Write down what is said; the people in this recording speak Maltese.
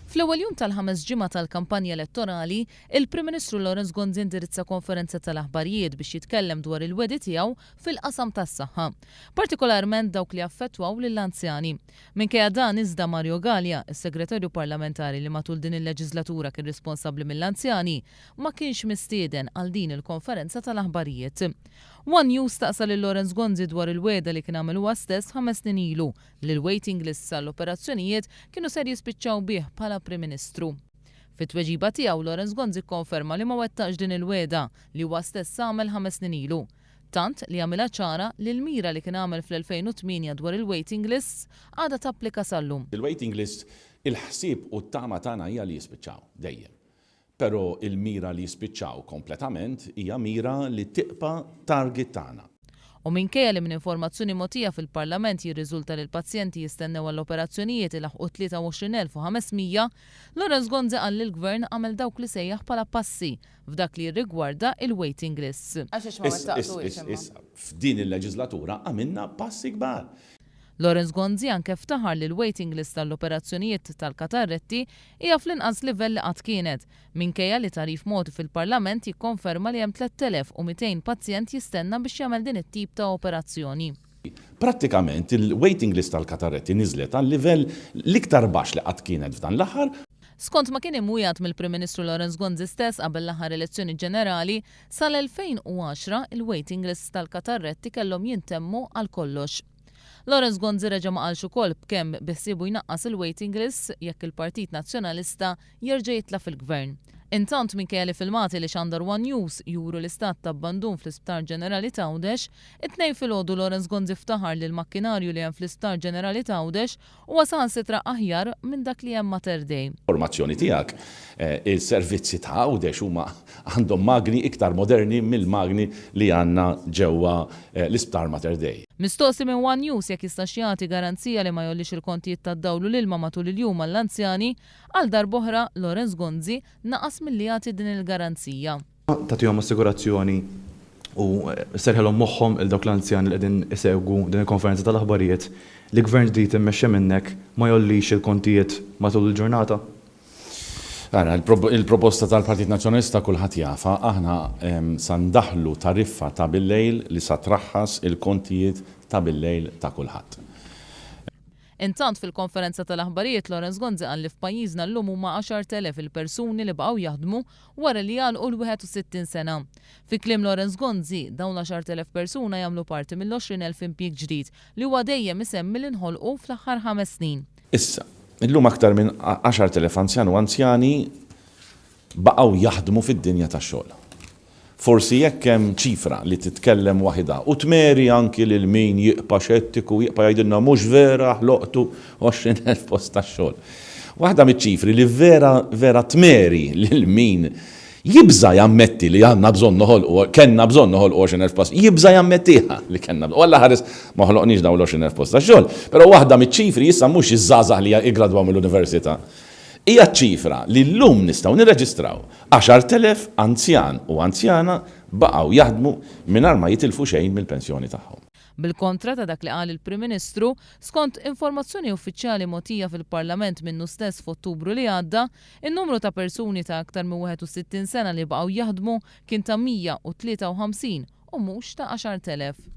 Fl-ewwel jum tal-5 ġimgħa tal-kampanja elettorali, il-Prim Ministru Lawrence Ghanzi indirizza konferenza tal-aħbarijiet biex jitkellem dwar il-wedi tiegħu fil-qasam tas-saħħa, partikolarment dawk li affettwaw lill-anzjani. Minkejja dan iżda Mario Gallia, is-Segretarju Parlamentari li matul din il-leġislatura kien responsabbli mill-anzjani, ma kienx mistieden għal din il-konferenza tal-aħbarijiet. One News staqsa lil Lawrence Ghanzi dwar il-weda li kien għamel huwa stess 5 snin ilu li l-waiting lists għall-operazzjonijiet kienu ser jispiċċaw bih bħala Prim Ministru. Fit-tweġiba tiegħu Lawrence Ghanzi konferma li ma wettax din il-weda li huwa stess għamel 5 snin ilu. Tant li għamilha ċara li l-mira li kien għamel fl-2008 dwar il-waiting lists għadha tapplika sal-lum. Il-waiting list il-ħsieb u t-tama tagħna hija li jispiċċaw dejjem. Però il-mira li jispiċċaw kompletament hija mira li tibqa' target tagħna. U minkejja li minn informazzjoni mogħtija fil-Parlament jirriżulta li l-pazjenti jistennew għall-operazzjonijiet ilaħqu 23,500, Lawrence Ghanzi qal li l-Gvern għamel dawk li sejjaħ bħala passi f'dak li jirrigwarda il-waiting lists. F'din il-leġislatura għamilna passi kbar. Lawrence Ghanzi anke ftaħar li l-waiting list tal-operazzjonijiet tal-katarretti hija fl-inqas livell li qatt kienet, minkejja li tarif moti fil-Parlament jikkonferma li hemm 3200 pazjent jistenna biex jagħmel din it-tip ta' operazzjoni. Prattikament il-waiting list tal-katarretti niżlet għal livell l-iktar baxx li qatt kienet f'dan l-aħħar. Skont ma kien imwijat mill-Prim Ministru Lawrence Ghanzi stess qabel l-aħħar elezzjoni ġenerali, sal-2010 il-waiting list tal-katarretti kellhom jintemmu għal kollox. Lawrence Ghanzi reġa' ma qalx ukoll b'kemm bissibu jnaqqas il-waiting list jekk il-Partit Nazzjonalista jerġa' jitla' fil-Gvern. Intant minkejja li filmati li xandar One News juru l-istat ta' abbandun fl-Isptar Ġenerali ta' Għawdex, it-tnejn filgħodu Lawrence Ghanzi ftaħar li l-makkinarju li hemm fl-Isptar Ġenerali ta' Għawdex huwa saħansitra aħjar minn dak li hemm Mater Dei. Informazzjoni tiegħek, il-servizzi ta' Għawdex huma għandhom magni iktar moderni mill-magni li għandna ġewwa l-Isptar Mater Dei. Mistoqsi minn One News jekk jista' jagħti garanzija li ma jollix il-kontijiet tad-dawlu l-ilma matul il-jum għall-anzjani, għal darb'oħra Lawrence Ghanzi naqas milli jagħti din il-garanzija. Tagħtihom assigurazzjoni u serħelhom moħħhom il dawk l-anzjani li qegħdin isegwu din il-konferenza tal-aħbarijiet li gvern ġdid immexxi minnek ma jollix il-kontijiet matul il-ġurnata. Ara, il-proposta tal-Partit Nazzjonalista kulħadd jafa, aħna sa ndaħlu tariffa ta' bil-lejl li sa traħħas il-kontijiet ta' bil-lejl ta' kulħadd. Intant fil-konferenza tal-aħbarijiet Lawrence Ghanzi qal li f'pajjiżna llum huma 10,000 il-persuni li baqgħu jaħdmu wara li jgħalqu l-61 sena. Fi kliem Lawrence Ghanzi dawn l-10,000 persuna jagħmlu parti mill-20,000 impjieg ġdid li huwa dejjem isemmi li nħolqu fl-aħħar 5 snin. Issa, illum aktar minn 10,000 anzjan u anzjani baqgħu jaħdmu fid-dinja tax-xogħol. Forsi jekk hemm ċifra li titkellem waħda u tmeri anki lil min jiqpa' xettiku jiqpa' jgħidilna mhux vera ħloqtu 20,000 post tax-xogħol. Waħda miċ-ċifri li vera tmeri lil min jibża jammetti li għandna bżonn noħolqu kellna bżonn noħolqu 20,000 post, jibża jammettiha li kellna walla ħares ma ħloqniex dawn l-20,000 post tax-xogħol, però waħda miċ-ċifri issa mhux iż-żgħażagħ li jiggradwaw mill-università. Hija ċifra li llum nistgħu nirreġistraw 10,000 anzjan u anzjana baqgħu jaħdmu mingħajr ma jitilfu xejn mill-pensjoni tagħhom. Bil-kontra ta' dak li qal il-Prim Ministru, skont informazzjoni uffiċjali mogħtija fil-Parlament minnu stess f'Ottubru li għadda, in-numru ta' persuni ta' aktar minn 61 sena li baqgħu jaħdmu kien ta' 153 u mhux ta' 10,000.